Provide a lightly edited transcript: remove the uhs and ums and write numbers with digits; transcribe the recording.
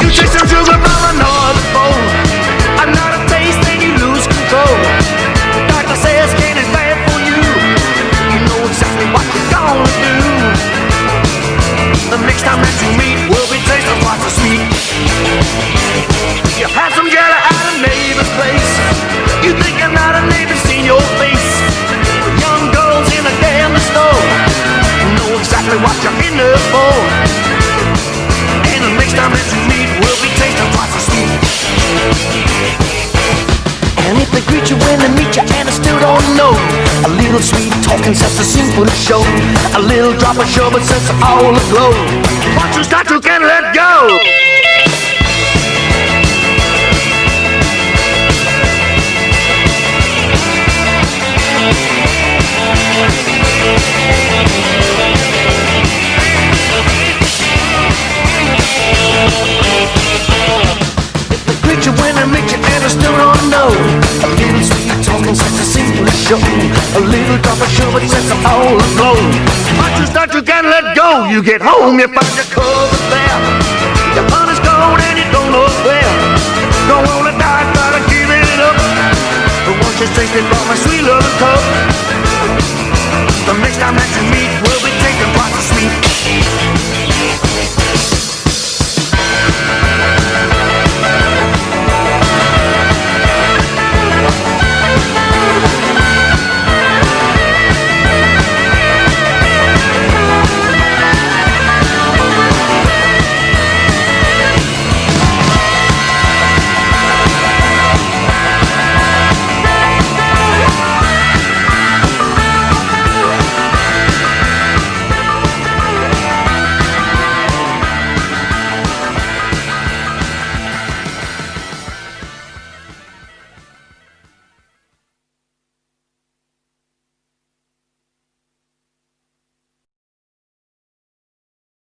You take some sugar from another bowl. Another taste and you lose control. Doctor says candy's bad for you. You know exactly what you're gonna do. The next time that you meet will be tasting twice as sweet. You had some jelly at a neighbor's place. You think another neighbor's seen your face. Young girls in a damn store. You know exactly what you're in there for. And the next time that you meet will be tasting twice as sweet. And if they greet you when they meet you and they still don't know, a little sweet talking sets the scene for the show. A little drop of sugar sets all aglow. Once you start, you can't let go. If they greet you when they meet you and they still don't know, a little sweet talking sets the scene for the show. A little drop of sugar sets them all aglow. Once you start, you can't let go. You get home, you find your cover there. Your honey's gone and you don't know where. Don't wanna die, gotta give it up. But once you taste it from a sweet little cup, the next time that you